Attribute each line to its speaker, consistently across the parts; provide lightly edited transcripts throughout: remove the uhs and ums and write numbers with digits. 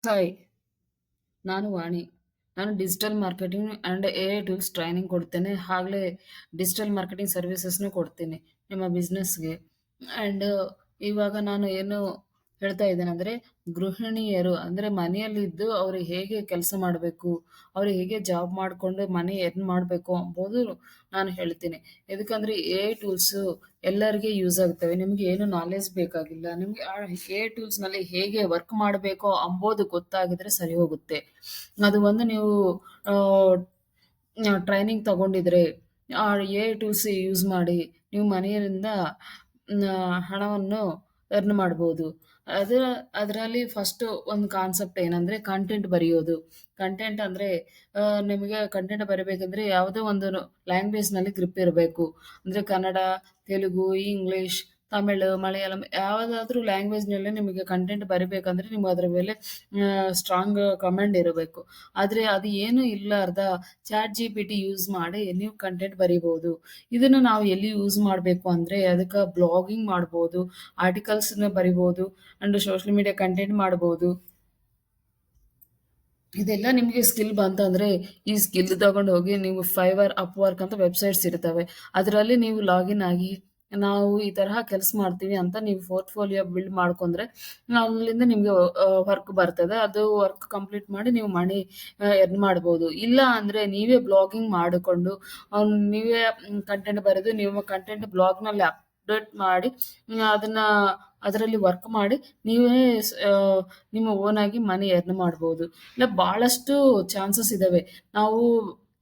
Speaker 1: Hi, ನಾನು ವಾಣಿ. ನಾನು digital marketing and AI tools training ಕೊಡ್ತೇನೆ. ಹಾಗಲೇ ಡಿಜಿಟಲ್ ಮಾರ್ಕೆಟಿಂಗ್ ಸರ್ವಿಸಸ್‌ನು ಕೊಡ್ತೀನಿ ನಿಮ್ಮ ಬಿಸ್ನೆಸ್‌ಗೆ. ಆ್ಯಂಡ್ ಇವಾಗ ನಾನು ಏನು ಹೇಳ್ತಾ ಇದ್ದೇನೆಂದರೆ, ಗೃಹಿಣಿಯರು ಅಂದರೆ ಮನೆಯಲ್ಲಿದ್ದು ಅವರು ಹೇಗೆ ಕೆಲಸ ಮಾಡಬೇಕು, ಅವರು ಹೇಗೆ ಜಾಬ್ ಮಾಡಿಕೊಂಡು ಮನಿ ಎರ್ನ್ ಮಾಡಬೇಕು ಎಂಬುದು ನಾನು ಹೇಳ್ತೀನಿ. ಎದಕ್ಕಂದ್ರೆ ಎಐ ಟೂಲ್ಸು ಎಲ್ಲರಿಗೆ ಯೂಸ್ ಆಗ್ತವೆ. ನಿಮ್ಗೆ ಏನು ನಾಲೆಡ್ಜ್ ಬೇಕಾಗಿಲ್ಲ. ನಿಮ್ಗೆ ಆ ಎಐ ಟೂಲ್ಸ್‌ನಲ್ಲಿ ಹೇಗೆ ವರ್ಕ್ ಮಾಡಬೇಕೋ ಅಂಬೋದು ಗೊತ್ತಾಗಿದ್ರೆ ಸರಿ ಹೋಗುತ್ತೆ. ಅದು ಒಂದು ನೀವು ಆಹ್, ಟ್ರೈನಿಂಗ್ ತಗೊಂಡಿದ್ರೆ, ಆ ಎಐ ಟೂಲ್ಸ್ ಯೂಸ್ ಮಾಡಿ ನೀವು ಮನೆಯಿಂದ ಹಣವನ್ನು ಎರ್ನ್ ಮಾಡ್ಬೋದು. ಅದರ ಅದರಲ್ಲಿ ಫಸ್ಟು ಒಂದು ಕಾನ್ಸೆಪ್ಟ್ ಏನಂದ್ರೆ ಕಂಟೆಂಟ್ ಬರೆಯೋದು. ಕಂಟೆಂಟ್ ಅಂದ್ರೆ ನಿಮಗೆ ಕಂಟೆಂಟ್ ಬರಿಬೇಕಂದ್ರೆ ಯಾವುದೋ ಒಂದು ಲ್ಯಾಂಗ್ವೇಜ್‌ನಲ್ಲಿ ಗ್ರಿಪ್ ಇರಬೇಕು. ಅಂದ್ರೆ ಕನ್ನಡ, ತೆಲುಗು, ಇಂಗ್ಲಿಷ್, ತಮಿಳು, ಮಲಯಾಳಂ ಯಾವುದಾದ್ರೂ ಲ್ಯಾಂಗ್ವೇಜ್‌ನಲ್ಲಿ ನಿಮಗೆ ಕಂಟೆಂಟ್ ಬರಿಬೇಕಂದ್ರೆ ನಿಮ್ಗೆ ಅದರ ಮೇಲೆ ಸ್ಟ್ರಾಂಗ್ ಕಮಾಂಡ್ ಇರಬೇಕು. ಆದ್ರೆ ಅದು ಏನು ಇರ್ಲಾರ್ದ ಚಾಟ್ ಜಿಪಿಟಿ ಯೂಸ್ ಮಾಡಿ ನೀವು ಕಂಟೆಂಟ್ ಬರಿಬೋದು. ಇದನ್ನು ನಾವು ಎಲ್ಲಿ ಯೂಸ್ ಮಾಡಬೇಕು ಅಂದ್ರೆ ಅದಕ್ಕೆ ಬ್ಲಾಗಿಂಗ್ ಮಾಡ್ಬೋದು, ಆರ್ಟಿಕಲ್ಸ್‌ನ ಬರಿಬೋದು ಅಂಡ್ ಸೋಷಿಯಲ್ ಮೀಡಿಯಾ ಕಂಟೆಂಟ್ ಮಾಡ್ಬೋದು. ಇದೆಲ್ಲ ನಿಮಗೆ ಸ್ಕಿಲ್ ಬಂತಂದ್ರೆ, ಈ ಸ್ಕಿಲ್ ತಗೊಂಡು ಹೋಗಿ ನೀವು ಫೈವರ್, ಅಪ್‌ವರ್ಕ್ ಅಂತ ವೆಬ್‌ಸೈಟ್ಸ್ ಇರ್ತವೆ. ಅದರಲ್ಲಿ ನೀವು ಲಾಗಿನ್ ಆಗಿ, ನಾವು ಈ ತರಹ ಕೆಲಸ ಮಾಡ್ತೀವಿ ಅಂತ ನೀವು ಪೋರ್ಟ್‌ಫೋಲಿಯೋ ಬಿಲ್ಡ್ ಮಾಡ್ಕೊಂಡ್ರೆ, ಅಲ್ಲಿಂದ ನಿಮ್ಗೆ ವರ್ಕ್ ಬರ್ತದೆ. ಅದು ವರ್ಕ್ ಕಂಪ್ಲೀಟ್ ಮಾಡಿ ನೀವು ಮನಿ ಎರ್ನ್ ಮಾಡ್ಬೋದು. ಇಲ್ಲ ಅಂದ್ರೆ ನೀವೇ ಬ್ಲಾಗಿಂಗ್ ಮಾಡಿಕೊಂಡು, ನೀವೇ ಕಂಟೆಂಟ್ ಬರೆದು, ನಿಮ್ಮ ಕಂಟೆಂಟ್ ಬ್ಲಾಗ್‌ನಲ್ಲಿ ಅಪ್‌ಡೇಟ್ ಮಾಡಿ, ಅದನ್ನ ಅದರಲ್ಲಿ ವರ್ಕ್ ಮಾಡಿ, ನೀವೇ ನಿಮ್ಮ ಓನ್ ಆಗಿ ಮನಿ ಎರ್ನ್ ಮಾಡ್ಬೋದು. ಇಲ್ಲ ಬಹಳಷ್ಟು ಚಾನ್ಸಸ್ ಇದಾವೆ. ನಾವು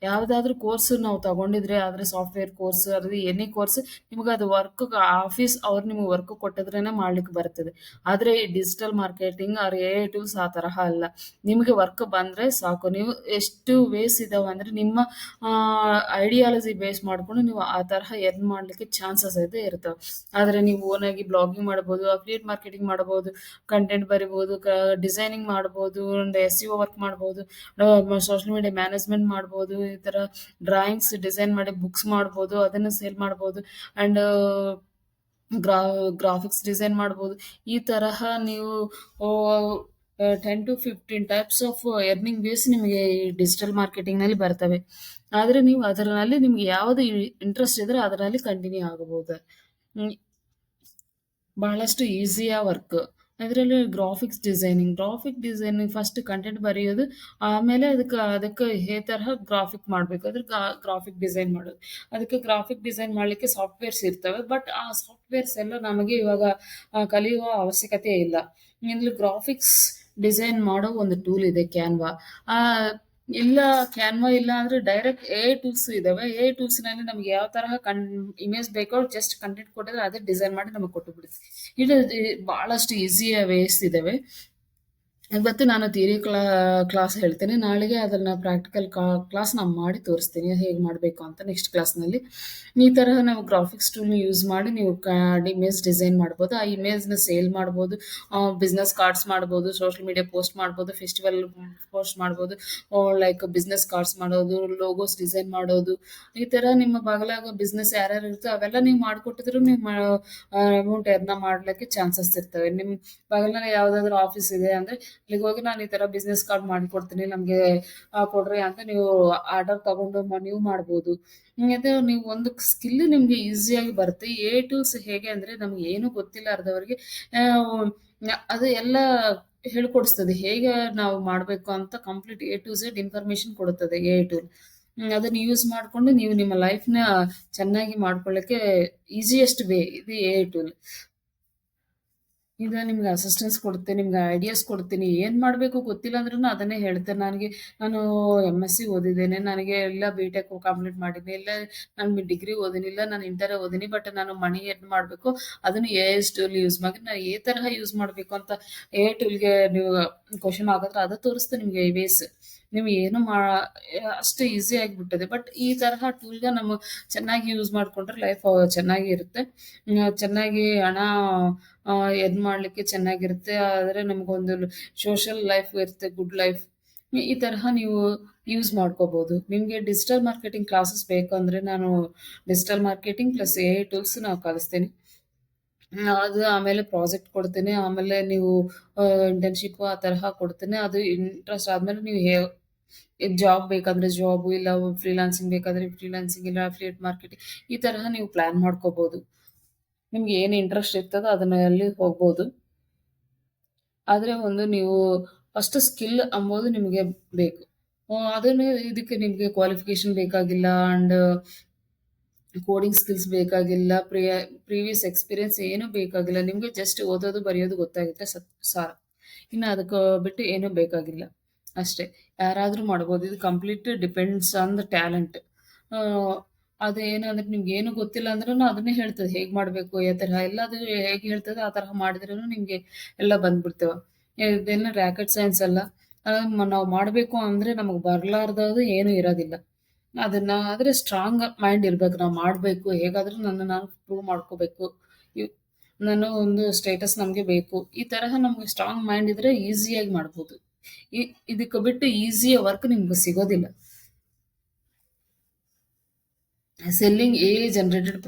Speaker 1: ಯಾವುದಾದ್ರೂ ಕೋರ್ಸ್ ನಾವು ತಗೊಂಡಿದ್ರೆ ಆದ್ರೆ ಸಾಫ್ಟ್‌ವೇರ್ ಕೋರ್ಸ್ ಅದು ಎನಿ ಕೋರ್ಸ್ ನಿಮ್ಗೆ ಅದು ವರ್ಕ್ ಆಫೀಸ್ ಅವ್ರು ನಿಮ್ಗೆ ವರ್ಕ್ ಕೊಟ್ಟಿದ್ರೇನೆ ಮಾಡ್ಲಿಕ್ಕೆ ಬರ್ತದೆ. ಆದ್ರೆ ಈ digital marketing or AI tools ಆ ತರಹ ಅಲ್ಲ. ನಿಮ್ಗೆ ವರ್ಕ್ ಬಂದ್ರೆ ಸಾಕು. ನೀವು ಎಷ್ಟು ವೇಸ್ ಇದಾವೆ ಅಂದ್ರೆ ನಿಮ್ಮ ಐಡಿಯಾಲಜಿ ಬೇಸ್ ಮಾಡ್ಕೊಂಡು ನೀವು ಆ ತರಹ ಎರ್ನ್ ಮಾಡ್ಲಿಕ್ಕೆ ಚಾನ್ಸಸ್ అయితే ಇರ್ತವೆ. ಆದ್ರೆ ನೀವು ಓನ್ ಆಗಿ ಬ್ಲಾಗಿಂಗ್ ಮಾಡ್ಬೋದು, ಅಫಿಲಿಯೇಟ್ ಮಾರ್ಕೆಟಿಂಗ್ ಮಾಡ್ಬೋದು, ಕಂಟೆಂಟ್ ಬರಿಬೋದು, ಡಿಸೈನಿಂಗ್ ಮಾಡ್ಬೋದು, ಒಂದು ಎಸ್-ಇ-ಒ ವರ್ಕ್ ಮಾಡ್ಬೋದು, ಸೋಷಿಯಲ್ ಮೀಡಿಯಾ ಮ್ಯಾನೇಜ್ಮೆಂಟ್ ಮಾಡ್ಬೋದು, ಈ ಥರ ಡ್ರಾಯಿಂಗ್ಸ್ ಡಿಸೈನ್ ಮಾಡಿ ಬುಕ್ಸ್ ಮಾಡ್ಬೋದು, ಅದನ್ನು ಸೇಲ್ ಮಾಡ್ಬೋದು. ಆ್ಯಂಡ್ ಗ್ರಾ ಗ್ರಾಫಿಕ್ಸ್ ಡಿಸೈನ್ ಮಾಡ್ಬೋದು. ಈ ತರಹ ನೀವು 10-15 ಟೈಪ್ಸ್ ಆಫ್ ಎರ್ನಿಂಗ್ ವೇಸ್ ನಿಮಗೆ ಈ ಡಿಜಿಟಲ್ ಮಾರ್ಕೆಟಿಂಗ್‌ನಲ್ಲಿ ಬರ್ತವೆ. ಆದ್ರೆ ನೀವು ಅದರಲ್ಲಿ ನಿಮ್ಗೆ ಯಾವುದು ಇಂಟ್ರೆಸ್ಟ್ ಇದ್ರೆ ಅದರಲ್ಲಿ ಕಂಟಿನ್ಯೂ ಆಗಬಹುದು. ಹ್ಮ್. ಬಹಳಷ್ಟು ಈಸಿಯ ವರ್ಕ್. ಅದರಲ್ಲಿ ಗ್ರಾಫಿಕ್ ಡಿಸೈನಿಂಗ್ ಫಸ್ಟ್ ಕಂಟೆಂಟ್ ಬರೆಯೋದು, ಆಮೇಲೆ ಅದಕ್ಕೆ ಹೇ ತರಹ ಗ್ರಾಫಿಕ್ ಮಾಡಬೇಕು. ಅದ್ರ ಗ್ರಾಫಿಕ್ ಡಿಸೈನ್ ಮಾಡೋದು. ಅದಕ್ಕೆ ಗ್ರಾಫಿಕ್ ಡಿಸೈನ್ ಮಾಡಲಿಕ್ಕೆ ಸಾಫ್ಟ್‌ವೇರ್ಸ್ ಇರ್ತವೆ. ಬಟ್ ಆ ಸಾಫ್ಟ್‌ವೇರ್ಸ್ ಎಲ್ಲ ನಮಗೆ ಇವಾಗ ಕಲಿಯುವ ಅವಶ್ಯಕತೆ ಇಲ್ಲ. ಇಲ್ಲಿ ಗ್ರಾಫಿಕ್ಸ್ ಡಿಸೈನ್ ಮಾಡೋ ಒಂದು ಟೂಲ್ ಇದೆ ಕ್ಯಾನ್ವಾ. ಆ ಇಲ್ಲ ಕ್ಯಾನ್ವಾ ಇಲ್ಲ ಅಂದ್ರೆ ಡೈರೆಕ್ಟ್ ಎಐ ಟೂಲ್ಸ್ ಇದಾವೆ. ಎಐ ಟೂಲ್ಸ್‌ನಲ್ಲಿ ನಮ್ಗೆ ಯಾವ ತರಹ ಇಮೇಜ್ ಬೇಕೋ ಜಸ್ಟ್ ಕಂಟೆಂಟ್ ಕೊಟ್ಟಿದ್ರೆ ಅದೇ ಡಿಸೈನ್ ಮಾಡಿ ನಮಗೆ ಕೊಟ್ಟು ಬಿಡುತ್ತೆ. ಇದು ಬಹಳಷ್ಟು ಈಸಿಯ ವೇಸ್ ಇದಾವೆ. ಇವತ್ತು ನಾನು ಥಿಯರಿ ಕ್ಲಾಸ್ ಹೇಳ್ತೇನೆ. ನಾಳೆಗೆ ಅದನ್ನ ಪ್ರಾಕ್ಟಿಕಲ್ ಕ್ಲಾಸ್ ನಾನು ಮಾಡಿ ತೋರಿಸ್ತೀನಿ ಹೇಗೆ ಮಾಡಬೇಕು ಅಂತ ನೆಕ್ಸ್ಟ್ ಕ್ಲಾಸ್‌ನಲ್ಲಿ. ಈ ತರಹ ನಾವು ಗ್ರಾಫಿಕ್ಸ್ ಟೂಲ್‌ನ ಯೂಸ್ ಮಾಡಿ ನೀವು ಇಮೇಜ್ ಡಿಸೈನ್ ಮಾಡ್ಬೋದು. ಆ ಇಮೇಜ್‌ನ ಸೇಲ್ ಮಾಡ್ಬೋದು. ಬಿಸ್ನೆಸ್ ಕಾರ್ಡ್ಸ್ ಮಾಡ್ಬೋದು, ಸೋಷಿಯಲ್ ಮೀಡಿಯಾ ಪೋಸ್ಟ್ ಮಾಡ್ಬೋದು, ಫೆಸ್ಟಿವಲ್ ಪೋಸ್ಟ್ ಮಾಡ್ಬೋದು. ಲೈಕ್ ಬಿಸ್ನೆಸ್ ಕಾರ್ಡ್ಸ್ ಮಾಡೋದು, ಲೋಗೋಸ್ ಡಿಸೈನ್ ಮಾಡೋದು. ಈ ತರ ನಿಮ್ಮ ಬಗಲಾಗ ಬಿಸ್ನೆಸ್ ಯಾರ್ಯಾರು ಇರುತ್ತೋ ಅವೆಲ್ಲ ನೀವು ಮಾಡಿಕೊಟ್ಟಿದ್ರು ನೀವು ಅಮೌಂಟ್ ಎರ್ನ್ ಮಾಡ್ಲಿಕ್ಕೆ ಚಾನ್ಸಸ್ ಇರ್ತವೆ. ನಿಮ್ಮ ಬಗಲ್ನಲ್ಲಿ ಯಾವುದಾದ್ರೂ ಆಫೀಸ್ ಇದೆ ಅಂದ್ರೆ ಅಲ್ಲಿಗೆ ಹೋಗಿ ನಾನು ಈ ತರ ಬಿಸ್ನೆಸ್ ಕಾರ್ಡ್ ಮಾಡಿಕೊಡ್ತೀನಿ ನಮಗೆ ಕೊಡ್ರಿ ಅಂತ ನೀವು ಆರ್ಡರ್ ತಗೊಂಡು ನೀವು ಮಾಡ್ಬೋದು. ಅದು ನೀವು ಒಂದು ಸ್ಕಿಲ್ ನಿಮ್ಗೆ ಈಸಿಯಾಗಿ ಬರುತ್ತೆ. ಎ ಟೂಲ್ಸ್ ಹೇಗೆ ಅಂದ್ರೆ ನಮ್ಗೆ ಏನು ಗೊತ್ತಿಲ್ಲಾರ್ದವ್ರಿಗೆ ಅದು ಎಲ್ಲ ಹೇಳ್ಕೊಡಿಸ್ತದೆ. ಹೇಗೆ ನಾವು ಮಾಡಬೇಕು ಅಂತ complete A to Z information ಕೊಡುತ್ತದೆ ಎ ಟೂಲ್. ಅದನ್ನ ಯೂಸ್ ಮಾಡ್ಕೊಂಡು ನೀವು ನಿಮ್ಮ ಲೈಫ್‌ನ ಚೆನ್ನಾಗಿ ಮಾಡ್ಕೊಳ್ಳಕ್ಕೆ ಈಸಿಯೆಸ್ಟ್ ವೇ ಇದು ಎ ಟೂಲ್. ಈಗ ನಿಮ್ಗೆ ಅಸಿಸ್ಟೆನ್ಸ್ ಕೊಡುತ್ತೆ, ನಿಮ್ಗೆ ಐಡಿಯಾಸ್ ಕೊಡ್ತೀನಿ. ಏನ್ ಮಾಡ್ಬೇಕು ಗೊತ್ತಿಲ್ಲ ಅಂದ್ರೂನು ಅದನ್ನೇ ಹೇಳ್ತೇನೆ. ನಾನು ಎಂ-ಎಸ್-ಸಿ ಓದಿದ್ದೇನೆ. ನನಗೆ ಇಲ್ಲ ಬಿ-ಟೆಕ್ ಕಂಪ್ಲೀಟ್ ಮಾಡಿದ್ದೀನಿ. ಇಲ್ಲ ನಾನು ಡಿಗ್ರಿ ಓದೀನಿ. ಇಲ್ಲ ನಾನು ಇಂಟರೇ ಓದೀನಿ. ಬಟ್ ನಾನು ಮನಿ ಎರ್ನ್ ಮಾಡ್ಬೇಕು. ಅದನ್ನು ಎ ಐ ಟೂಲ್ ಯೂಸ್ ಮಾಡಿ ನಾನು ఏ ತರಹ ಯೂಸ್ ಮಾಡ್ಬೇಕು ಅಂತ ಎ ಐ ಟೂಲ್‌ಗೆ ನೀವು ಕ್ವೆಷನ್ ಹಾಕಿದ್ರೆ ಅದು ತೋರಿಸುತ್ತೆ ನಿಮ್ಗೆ ವೇಸ್. ನೀವು ಏನು ಅಷ್ಟು ಈಸಿ ಆಗಿಬಿಟ್ಟಿದೆ. ಬಟ್ ಈ ತರಹ ಟೂಲ್‌ಗ ನಾವು ಚೆನ್ನಾಗಿ ಯೂಸ್ ಮಾಡ್ಕೊಂಡ್ರೆ ಲೈಫ್ ಚೆನ್ನಾಗಿ ಇರುತ್ತೆ. ಚೆನ್ನಾಗಿ ಹಣ ಎರ್ನ್ ಮಾಡ್ಲಿಕ್ಕೆ ಚೆನ್ನಾಗಿರುತ್ತೆ. ಆದ್ರೆ ನಮಗೊಂದು ಸೋಷಲ್ ಲೈಫ್ ಇರುತ್ತೆ, ಗುಡ್ ಲೈಫ್. ಈ ತರಹ ನೀವು ಯೂಸ್ ಮಾಡ್ಕೋಬಹುದು. ನಿಮ್ಗೆ ಡಿಜಿಟಲ್ ಮಾರ್ಕೆಟಿಂಗ್ ಕ್ಲಾಸಸ್ ಬೇಕು ಅಂದ್ರೆ ನಾನು digital marketing plus AI tools ನಾವು ಕಲಿಸ್ತೀನಿ. ಅದು ಆಮೇಲೆ ಪ್ರಾಜೆಕ್ಟ್ ಕೊಡ್ತೇನೆ. ಆಮೇಲೆ ನೀವು ಇಂಟರ್ನ್‌ಶಿಪ್ ಆ ತರಹ ಕೊಡ್ತೇನೆ. ಅದು ಇಂಟ್ರೆಸ್ಟ್ ಆದ್ಮೇಲೆ ನೀವು ಜಾಬ್ ಬೇಕಂದ್ರೆ ಜಾಬು, ಇಲ್ಲ ಫ್ರೀಲಾನ್ಸಿಂಗ್ ಬೇಕಾದ್ರೆ ಫ್ರೀಲಾನ್ಸಿಂಗ್, ಇಲ್ಲ ಅಫಿಲಿಯೇಟ್ ಮಾರ್ಕೆಟಿಂಗ್ ಈ ತರಹ ನೀವು ಪ್ಲಾನ್ ಮಾಡ್ಕೋಬಹುದು. ನಿಮ್ಗೆ ಏನು ಇಂಟ್ರೆಸ್ಟ್ ಇರ್ತದೋ ಅದನ್ನಲ್ಲಿ ಹೋಗ್ಬೋದು. ಆದ್ರೆ ಒಂದು ನೀವು ಫಸ್ಟ್ ಸ್ಕಿಲ್ ಅಂಬೋದು ನಿಮಗೆ ಬೇಕು. ಅದನ್ನು ಇದಕ್ಕೆ ನಿಮ್ಗೆ ಕ್ವಾಲಿಫಿಕೇಷನ್ ಬೇಕಾಗಿಲ್ಲ ಅಂಡ್ ಕೋಡಿಂಗ್ ಸ್ಕಿಲ್ಸ್ ಬೇಕಾಗಿಲ್ಲ. ಪ್ರೀವಿಯಸ್ ಎಕ್ಸ್‌ಪೀರಿಯನ್ಸ್ ಏನೂ ಬೇಕಾಗಿಲ್ಲ. ನಿಮ್ಗೆ ಜಸ್ಟ್ ಓದೋದು, ಬರೆಯೋದು ಗೊತ್ತಾಗಿದ್ರೆ ಸಾಕು. ಇನ್ನು ಅದಕ್ಕೆ ಬಿಟ್ಟು ಏನೂ ಬೇಕಾಗಿಲ್ಲ. ಅಷ್ಟೇ. ಯಾರಾದ್ರೂ ಮಾಡ್ಬೋದು. ಇದು complete depends on the talent. ಆಹ್, ಅದು ಏನಂದ್ರೆ ನಿಮ್ಗೇನು ಗೊತ್ತಿಲ್ಲ ಅಂದ್ರೂನು ಅದನ್ನೇ ಹೇಳ್ತದೆ. ಹೇಗ್ ಮಾಡ್ಬೇಕು, ಯಾವ ತರಹ ಎಲ್ಲದು ಹೇಗೆ ಹೇಳ್ತದೆ ಆ ತರಹ ಮಾಡಿದ್ರೇನು ನಿಮ್ಗೆ ಎಲ್ಲ ಬಂದ್ಬಿಡ್ತವ. ಇದೇನು ರಾಕೆಟ್ ಸೈನ್ಸ್ ಅಲ್ಲ. ನಾವು ಮಾಡ್ಬೇಕು ಅಂದ್ರೆ ನಮಗ್ ಬರ್ಲಾರ್ದದು ಏನೂ ಇರೋದಿಲ್ಲ. ಅದನ್ನ ಆದ್ರೆ ಸ್ಟ್ರಾಂಗ್ ಮೈಂಡ್ ಇರ್ಬೇಕು. ನಾವು ಮಾಡ್ಬೇಕು, ಹೇಗಾದ್ರೂ ನನ್ನ ನಾನು ಪ್ರೂವ್ ಮಾಡ್ಕೋಬೇಕು. ಇವ್ ನಾನು ಒಂದು ಸ್ಟೇಟಸ್ ನಮ್ಗೆ ಬೇಕು. ಈ ತರಹ ನಮ್ಗೆ ಸ್ಟ್ರಾಂಗ್ ಮೈಂಡ್ ಇದ್ರೆ ಈಸಿಯಾಗಿ ಮಾಡ್ಬೋದು. ಇ ಇದಕ್ಕೆ ಬಿಟ್ಟು ಈಸಿಯ ವರ್ಕ್ ನಿಮ್ಗೆ ಸಿಗೋದಿಲ್ಲ. ಸೆಲ್ಲಿಂಗ್ ಜನರೇಟೆಡ್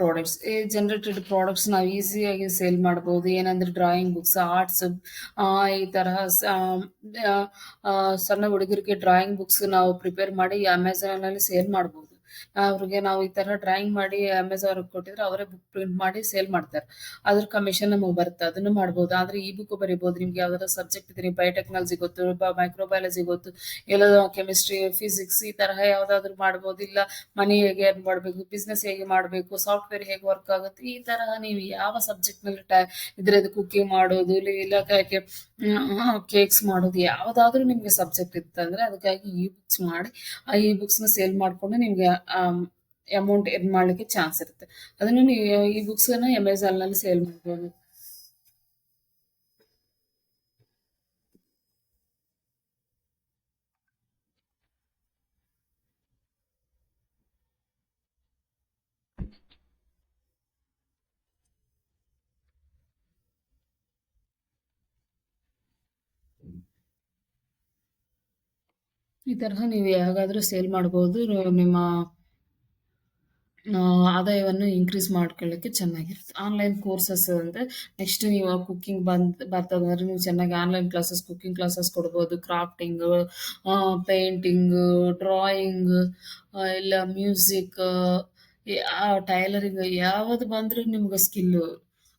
Speaker 1: ಪ್ರಾಡಕ್ಟ್ಸ್ ನಾವು ಈಸಿಯಾಗಿ ಸೇಲ್ ಮಾಡ್ಬೋದು. ಏನಂದ್ರೆ ಡ್ರಾಯಿಂಗ್ ಬುಕ್ಸ್, ಆರ್ಟ್ಸ್, ಈ ತರಹ ಸಣ್ಣ ಹುಡುಗರಿಗೆ ಡ್ರಾಯಿಂಗ್ ಬುಕ್ಸ್ ನಾವು ಪ್ರಿಪೇರ್ ಮಾಡಿ ಅಮೆಝಾನಲ್ಲಿ ಸೇಲ್ ಮಾಡ್ಬೋದು. ಅವ್ರಿಗೆ ನಾವು ಈ ತರ ಡ್ರಾಯಿಂಗ್ ಮಾಡಿ ಅಮೆಝಾನ್‌ಗೆ ಕೊಟ್ಟಿದ್ರೆ ಅವರೇ ಬುಕ್ ಪ್ರಿಂಟ್ ಮಾಡಿ ಸೇಲ್ ಮಾಡ್ತಾರೆ. ಅದ್ರ ಕಮಿಷನ್ ನಮಗೆ ಬರುತ್ತೆ. ಅದನ್ನು ಮಾಡ್ಬೋದು. ಆದ್ರೆ ಈ ಬುಕ್ ಬರಿಬೋದು. ನಿಮ್ಗೆ ಯಾವ್ದಾದ್ರು ಸಬ್ಜೆಕ್ಟ್ ಇದೆ, ಬಯೋಟೆಕ್ನಾಲಜಿ ಗೊತ್ತು, ಮೈಕ್ರೋಬಯಾಲಜಿ ಗೊತ್ತು, ಎಲ್ಲೋ ಕೆಮಿಸ್ಟ್ರಿ, ಫಿಸಿಕ್ಸ್ ಈ ತರಹ ಯಾವ್ದಾದ್ರು ಮಾಡ್ಬೋದು. ಇಲ್ಲ ಮನಿ ಹೇಗೆ ಅರ್ನ್ ಮಾಡಬೇಕು, ಬಿಸ್ನೆಸ್ ಹೇಗೆ ಮಾಡಬೇಕು, ಸಾಫ್ಟ್ವೇರ್ ಹೇಗೆ ವರ್ಕ್ ಆಗುತ್ತೆ, ಈ ತರಹ ನೀವು ಯಾವ ಸಬ್ಜೆಕ್ಟ್‌ನಲ್ಲಿ ಇದ್ರದ್ದು ಕುಕಿಂಗ್ ಮಾಡೋದು, ಇಲ್ಲ ಕೇಕ್ಸ್ ಮಾಡೋದು ಯಾವುದಾದ್ರೂ ನಿಮ್ಗೆ ಸಬ್ಜೆಕ್ಟ್ ಇತ್ತಂದ್ರೆ ಅದಕ್ಕಾಗಿ ಇ ಬುಕ್ಸ್ ಮಾಡಿ, ಆ ಇ ಬುಕ್ಸ್‌ನ ಸೇಲ್ ಮಾಡ್ಕೊಂಡು ನಿಮ್ಗೆ ಅಮೌಂಟ್ ಎರ್ನ್ ಮಾಡ್ಲಿಕ್ಕೆ ಚಾನ್ಸ್ ಇರುತ್ತೆ. ಅದನ್ನು ನೀವು ಈ ಬುಕ್ಸನ್ನ ಅಮೆಝಾನ್‌ನಲ್ಲಿ ಸೇಲ್ ಮಾಡ್ಬೋದು. ಈ ತರಹ ನೀವು ಯಾವಾಗಾದ್ರೂ ಸೇಲ್ ಮಾಡ್ಬೋದು. ನಿಮ್ಮ ಆದಾಯವನ್ನು ಇನ್ಕ್ರೀಸ್ ಮಾಡ್ಕೊಳ್ಳಿಕ್ಕೆ ಚೆನ್ನಾಗಿರುತ್ತೆ. ಆನ್‌ಲೈನ್ ಕೋರ್ಸಸ್ ಅಂದ್ರೆ ನೆಕ್ಸ್ಟ್ ನೀವು ಕುಕಿಂಗ್ ಬರ್ತದಂದ್ರೆ ನೀವು ಚೆನ್ನಾಗಿ ಆನ್‌ಲೈನ್ ಕ್ಲಾಸಸ್, ಕುಕಿಂಗ್ ಕ್ಲಾಸಸ್ ಕೊಡ್ಬೋದು. ಕ್ರಾಫ್ಟಿಂಗು, ಪೇಂಟಿಂಗು, ಡ್ರಾಯಿಂಗ್, ಇಲ್ಲ ಮ್ಯೂಸಿಕ್, ಟೈಲರಿಂಗ್ ಯಾವುದು ಬಂದ್ರೂ ನಿಮ್ಗೆ ಸ್ಕಿಲ್ಲು.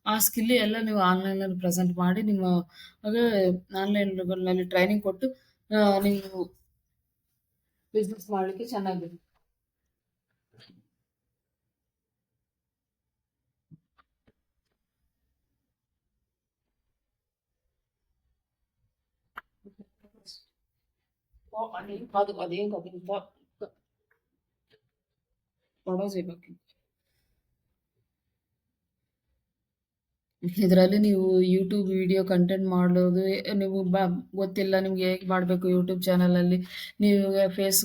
Speaker 1: ಆ ಸ್ಕಿಲ್ ಎಲ್ಲ ನೀವು ಆನ್‌ಲೈನ್‌ನಲ್ಲಿ ಪ್ರೆಸೆಂಟ್ ಮಾಡಿ ನಿಮಗೆ ಆನ್‌ಲೈನ್‌ಗಳಲ್ಲಿ ಟ್ರೈನಿಂಗ್ ಕೊಟ್ಟು ನೀವು ಬಿಸ್ನೆಸ್ ಮಾಡ್ಲಿಕ್ಕೆ ಚೆನ್ನಾಗಿರುತ್ತೆ. ಅದೇನು ಪಡೋಸ್ ಇರ್ಬೇಕು. ಇದರಲ್ಲಿ ನೀವು ಯೂಟ್ಯೂಬ್ ವಿಡಿಯೋ ಕಂಟೆಂಟ್ ಮಾಡೋದು ನೀವು ಗೊತ್ತಿಲ್ಲ ನಿಮ್ಗೆ ಹೇಗೆ ಮಾಡಬೇಕು ಯೂಟ್ಯೂಬ್ ಚಾನಲಲ್ಲಿ ನೀವು ಫೇಸ್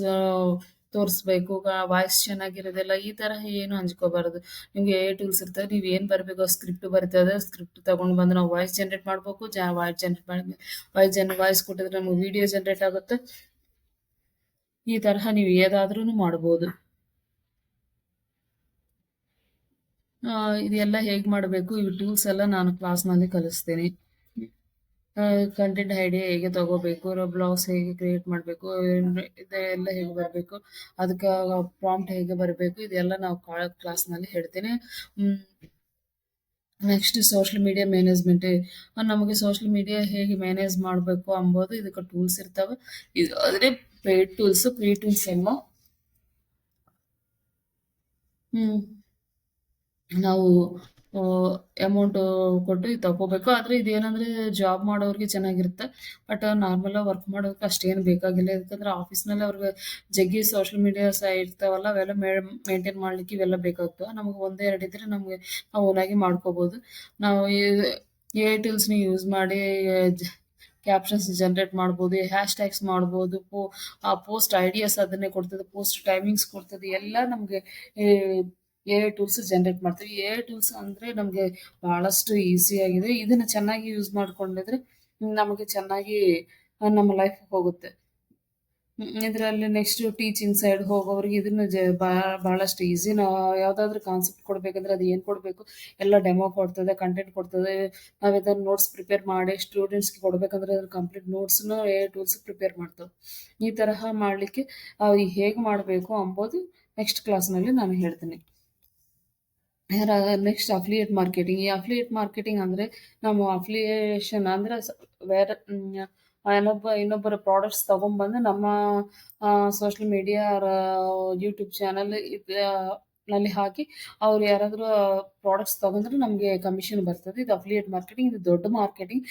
Speaker 1: ತೋರಿಸ್ಬೇಕು, ವಾಯ್ಸ್ ಚೆನ್ನಾಗಿರೋದಿಲ್ಲ, ಈ ಥರ ಏನು ಹಂಚ್ಕೋಬಾರ್ದು. ನಿಮ್ಗೆ ಟೂಲ್ಸ್ ಇರ್ತದೆ, ನೀವು ಏನು ಬರಬೇಕು ಸ್ಕ್ರಿಪ್ಟ್ ಬರ್ತದೆ, ಸ್ಕ್ರಿಪ್ಟ್ ತೊಗೊಂಡು ಬಂದು ನಾವು ವಾಯ್ಸ್ ಜನ್ರೇಟ್ ಮಾಡಬೇಕು. ವಾಯ್ಸ್ ಜನ್ರೇಟ್ ಮಾಡಿ ವಾಯ್ಸ್ ಕೊಟ್ಟಿದ್ರೆ ನಮಗೆ ವಿಡಿಯೋ ಜನ್ರೇಟ್ ಆಗುತ್ತೆ. ಈ ತರಹ ನೀವು ಏದಾದ್ರೂ ಮಾಡ್ಬೋದು. ಇದೆಲ್ಲ ಹೇಗೆ ಮಾಡಬೇಕು ಈ ಟೂಲ್ಸ್ ಎಲ್ಲ ನಾನು ಕ್ಲಾಸ್ನಲ್ಲಿ ಕಲಿಸ್ತೀನಿ. ಕಂಟೆಂಟ್ ಐಡಿಯಾ ಹೇಗೆ ತಗೋಬೇಕು, ಬ್ಲಾಗ್ಸ್ ಹೇಗೆ ಕ್ರಿಯೇಟ್ ಮಾಡಬೇಕು, ಇದೆಲ್ಲ ಹೇಗೆ ಬರಬೇಕು, ಅದಕ್ಕೆ ಪ್ರಾಂಪ್ಟ್ ಹೇಗೆ ಬರಬೇಕು, ಇದೆಲ್ಲ ನಾವು ಕ್ಲಾಸ್ನಲ್ಲಿ ಹೇಳ್ತೇನೆ. Next social media management. ನಮಗೆ ಸೋಷಿಯಲ್ ಮೀಡಿಯಾ ಹೇಗೆ ಮ್ಯಾನೇಜ್ ಮಾಡಬೇಕು ಅಂಬೋದು ಇದಕ್ಕೆ ಟೂಲ್ಸ್ ಇರ್ತವೆ. ಇದು ಆದರೆ ಪೇಯ್ಡ್ ಟೂಲ್ಸ್, ಫ್ರೀ ಟೂಲ್ಸ್ ಎಲ್ಲ ಹ್ಮ್, ನಾವು ಅಮೌಂಟ್ ಕೊಟ್ಟು ಇದು ತಗೋಬೇಕು. ಆದರೆ ಇದೇನಂದ್ರೆ ಜಾಬ್ ಮಾಡೋರಿಗೆ ಚೆನ್ನಾಗಿರುತ್ತೆ. ಬಟ್ ನಾರ್ಮಲಾಗಿ ವರ್ಕ್ ಮಾಡೋಕೆ ಅಷ್ಟೇನು ಬೇಕಾಗಿಲ್ಲ. ಯಾಕಂದ್ರೆ ಆಫೀಸ್‌ನಲ್ಲಿ ಅವ್ರಿಗೆ ಜಗ್ಗಿ ಸೋಷಿಯಲ್ ಮೀಡಿಯಾಸ್ ಇರ್ತಾವಲ್ಲ, ಅವೆಲ್ಲ ಮೇಂಟೈನ್ ಮಾಡ್ಲಿಕ್ಕೆ ಇವೆಲ್ಲ ಬೇಕಾಗ್ತವೆ. ನಮಗೆ ಒಂದೇ 2 ಇದ್ರೆ ನಮಗೆ ನಾವು ಓನಾಗಿ ಮಾಡ್ಕೋಬೋದು. ನಾವು ಎ ಟೂಲ್ಸ್‌ನ ಯೂಸ್ ಮಾಡಿ ಕ್ಯಾಪ್ಷನ್ಸ್ ಜನರೇಟ್ ಮಾಡ್ಬೋದು, ಹ್ಯಾಶ್ ಟ್ಯಾಗ್ಸ್ ಮಾಡ್ಬೋದು, ಪೋಸ್ಟ್ ಐಡಿಯಾಸ್ ಅದನ್ನೇ ಕೊಡ್ತದೆ, ಪೋಸ್ಟ್ ಟೈಮಿಂಗ್ಸ್ ಕೊಡ್ತದೆ. ಎಲ್ಲ ನಮಗೆ ಎ ಟೂಲ್ಸ್ ಜನರೇಟ್ ಮಾಡ್ತೀವಿ. ಎ ಟೂಲ್ಸ್ ಅಂದರೆ ನಮಗೆ ಬಹಳಷ್ಟು ಈಸಿ ಆಗಿದೆ. ಇದನ್ನ ಚೆನ್ನಾಗಿ ಯೂಸ್ ಮಾಡ್ಕೊಂಡಿದ್ರೆ ನಮಗೆ ಚೆನ್ನಾಗಿ ನಮ್ಮ ಲೈಫ್ ಹೋಗುತ್ತೆ. ಇದರಲ್ಲಿ ನೆಕ್ಸ್ಟ್ ಟೀಚಿಂಗ್ ಸೈಡ್ ಹೋಗೋರಿಗೆ ಇದನ್ನ ಬಹಳಷ್ಟು ಈಸಿ. ನಾವು ಯಾವುದಾದ್ರೂ ಕಾನ್ಸೆಪ್ಟ್ ಕೊಡಬೇಕಂದ್ರೆ ಅದು ಏನು ಕೊಡಬೇಕು ಎಲ್ಲ ಡೆಮೋ ಕೊಡ್ತದೆ, ಕಂಟೆಂಟ್ ಕೊಡ್ತದೆ. ನಾವು ಇದನ್ನು ನೋಟ್ಸ್ ಪ್ರಿಪೇರ್ ಮಾಡಿ ಸ್ಟೂಡೆಂಟ್ಸ್ಗೆ ಕೊಡಬೇಕಂದ್ರೆ ಅದ್ರ ಕಂಪ್ಲೀಟ್ ನೋಟ್ಸ್ನ ಟೂಲ್ಸ್ ಪ್ರಿಪೇರ್ ಮಾಡ್ತವೆ. ಈ ತರಹ ಮಾಡಲಿಕ್ಕೆ ಹೇಗೆ ಮಾಡಬೇಕು ಅಂಬೋದು ನೆಕ್ಸ್ಟ್ ಕ್ಲಾಸ್ನಲ್ಲಿ ನಾನು ಹೇಳ್ತೀನಿ. Next affiliate marketing. ಈ ಅಫಿಲಿಯೇಟ್ ಮಾರ್ಕೆಟಿಂಗ್ ಅಂದರೆ ನಾವು ಅಫಿಲಿಯೇಷನ್ ಅಂದರೆ ಬೇರೆ ಇನ್ನೊಬ್ಬರ ಪ್ರಾಡಕ್ಟ್ಸ್ ತೊಗೊಂಬಂದು ನಮ್ಮ ಸೋಷಿಯಲ್ ಮೀಡಿಯಾ ಯೂಟ್ಯೂಬ್ ಚಾನಲ್ ನಲ್ಲಿ ಹಾಕಿ ಅವ್ರು ಯಾರಾದರೂ ಪ್ರಾಡಕ್ಟ್ಸ್ ತೊಗೊಂಡ್ರೆ ನಮಗೆ ಕಮಿಷನ್ ಬರ್ತದೆ. ಇದು ಅಫಿಲಿಯೇಟ್ ಮಾರ್ಕೆಟಿಂಗ್. ಇದು ದೊಡ್ಡ ಮಾರ್ಕೆಟಿಂಗ್.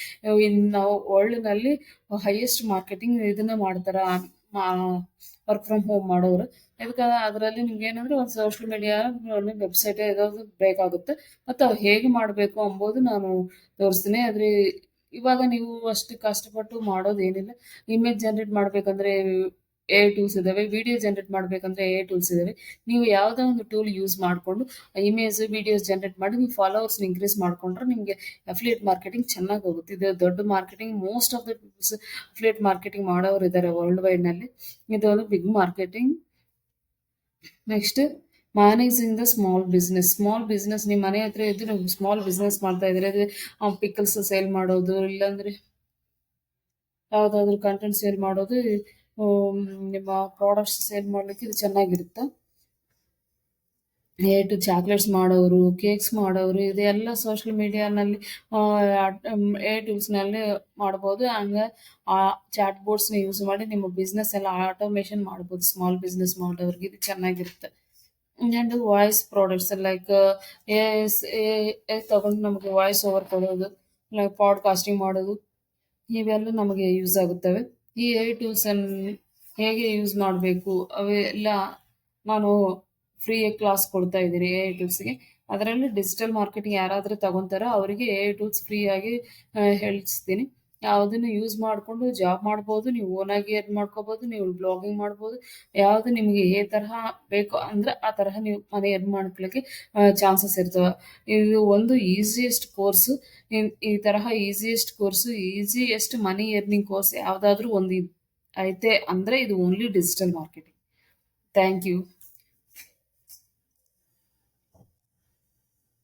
Speaker 1: ನಾವು ವರ್ಲ್ಡ್‌ನಲ್ಲಿ ಹೈಯೆಸ್ಟ್ ಮಾರ್ಕೆಟಿಂಗ್ ಇದನ್ನ ಮಾಡ್ತಾರೆ. ವರ್ಕ್ ಫ್ರಮ್ ಹೋಮ್ ಮಾಡೋರು. ಇದಕ್ಕೆ ಅದರಲ್ಲಿ ನಿಮ್ಗೇನಂದ್ರೆ ಒಂದು ಸೋಷಿಯಲ್ ಮೀಡಿಯಾ ವೆಬ್ಸೈಟ್ ಇರೋದು ಬೇಕಾಗುತ್ತೆ. ಮತ್ತು ಅವು ಹೇಗೆ ಮಾಡಬೇಕು ಅಂಬೋದು ನಾನು ತೋರಿಸ್ತೀನಿ. ಆದರೆ ಇವಾಗ ನೀವು ಅಷ್ಟು ಕಷ್ಟಪಟ್ಟು ಮಾಡೋದೇನಿಲ್ಲ. ಇಮೇಜ್ ಜನರೇಟ್ ಮಾಡಬೇಕಂದ್ರೆ ಎ ಟೂಲ್ಸ್ ಇದ್ದಾವೆ. ವಿಡಿಯೋ ಜನರೇಟ್ ಮಾಡಬೇಕಂದ್ರೆ ಎ ಟೂಲ್ಸ್ ಇದ್ದಾವೆ. ನೀವು ಯಾವುದೋ ಒಂದು ಟೂಲ್ ಯೂಸ್ ಮಾಡಿಕೊಂಡು ಇಮೇಜ್, ವಿಡಿಯೋಸ್ ಜನರೇಟ್ ಮಾಡಿ ನೀವು ಫಾಲೋವರ್ಸ್‌ನ ಇನ್ಕ್ರೀಸ್ ಮಾಡ್ಕೊಂಡ್ರೆ ನಿಮಗೆ ಅಫಿಲಿಯೇಟ್ ಮಾರ್ಕೆಟಿಂಗ್ ಚೆನ್ನಾಗಿ ಹೋಗುತ್ತೆ. ಇದು ದೊಡ್ಡ marketing. Most of the peoples affiliate marketing ಮಾಡೋರು ಇದ್ದಾರೆ ವರ್ಲ್ಡ್ ವೈಡ್‌ನಲ್ಲಿ. ಇದು ಒಂದು big marketing. Next managing the small business. Small business ನಿಮ್ಮ ಮನೆ ಹತ್ರ ಇದ್ದು ನೀವು ಸ್ಮಾಲ್ ಬಿಸ್ನೆಸ್ ಮಾಡ್ತಾ ಇದ್ರೆ ಅದು ಪಿಕಲ್ಸ್ ಸೇಲ್ ಮಾಡೋದು, ಇಲ್ಲಾಂದ್ರೆ ಯಾವುದಾದ್ರೂ ಕಂಟೆಂಟ್ ಸೇಲ್ ಮಾಡೋದು, ನಿಮ್ಮ ಪ್ರಾಡಕ್ಟ್ಸ್ ಸೇಲ್ ಮಾಡಲಿಕ್ಕೆ ಇದು ಚೆನ್ನಾಗಿರುತ್ತೆ. ಚಾಕ್ಲೇಟ್ಸ್ ಮಾಡೋರು, ಕೇಕ್ಸ್ ಮಾಡೋರು, ಇದೆಲ್ಲ ಸೋಷಿಯಲ್ ಮೀಡಿಯಾನಲ್ಲಿ ಟೂಲ್ಸ್‌ನಲ್ಲಿ ಮಾಡ್ಬೋದು. ಹಂಗೆ ಚಾಟ್ ಬೋರ್ಡ್ಸ್‌ನ ಯೂಸ್ ಮಾಡಿ ನಿಮ್ಮ ಬಿಸ್ನೆಸ್ ಎಲ್ಲ ಆಟೋಮೇಷನ್ ಮಾಡ್ಬೋದು. ಸ್ಮಾಲ್ ಬಿಸ್ನೆಸ್ ಮಾಡೋರಿಗೆ ಇದು ಚೆನ್ನಾಗಿರುತ್ತೆ. And voice products like A ತಗೊಂಡು ನಮಗೆ ವಾಯ್ಸ್ ಓವರ್ ಕೊಡೋದು, ಲೈಕ್ ಪಾಡ್‌ಕಾಸ್ಟಿಂಗ್ ಮಾಡೋದು, ಇವೆಲ್ಲ ನಮಗೆ ಯೂಸ್ ಆಗುತ್ತವೆ. ಈ ಎ ಟೂಲ್ಸನ್ನು ಹೇಗೆ ಯೂಸ್ ಮಾಡಬೇಕು ಅವೆಲ್ಲ ನಾನು ಫ್ರೀಯಾಗಿ ಕ್ಲಾಸ್ ಕೊಡ್ತಾ ಇದ್ದೀನಿ ಎ ಟೂಲ್ಸ್‌ಗೆ. ಅದರಲ್ಲಿ ಡಿಜಿಟಲ್ ಮಾರ್ಕೆಟಿಂಗ್ ಯಾರಾದರೂ ತಗೊಂತಾರೋ ಅವರಿಗೆ ಎ ಟೂಲ್ಸ್ ಫ್ರೀಯಾಗಿ ಹೇಳಿಸ್ತೀನಿ. ಯಾವುದನ್ನು ಯೂಸ್ ಮಾಡಿಕೊಂಡು ಜಾಬ್ ಮಾಡ್ಬೋದು, ನೀವು ಓನಾಗಿ ಅರ್ನ್ ಮಾಡ್ಕೋಬೋದು, ನೀವು ಬ್ಲಾಗಿಂಗ್ ಮಾಡ್ಬೋದು. ಯಾವುದು ನಿಮಗೆ ఏ ತರಹ ಬೇಕೋ ಅಂದರೆ ಆ ತರಹ ನೀವು ಮನಿ ಅರ್ನ್ ಮಾಡ್ಕೊಳ್ಳಿಕ್ಕೆ ಚಾನ್ಸಸ್ ಇರ್ತವೆ. ಇದು ಒಂದು ಈಸಿಯೆಸ್ಟ್ ಕೋರ್ಸು. ಈ ತರಹ easiest course, easiest money earning course ಯಾವುದಾದ್ರೂ ಒಂದು ಐತೆ ಅಂದರೆ ಇದು only digital marketing. Thank you.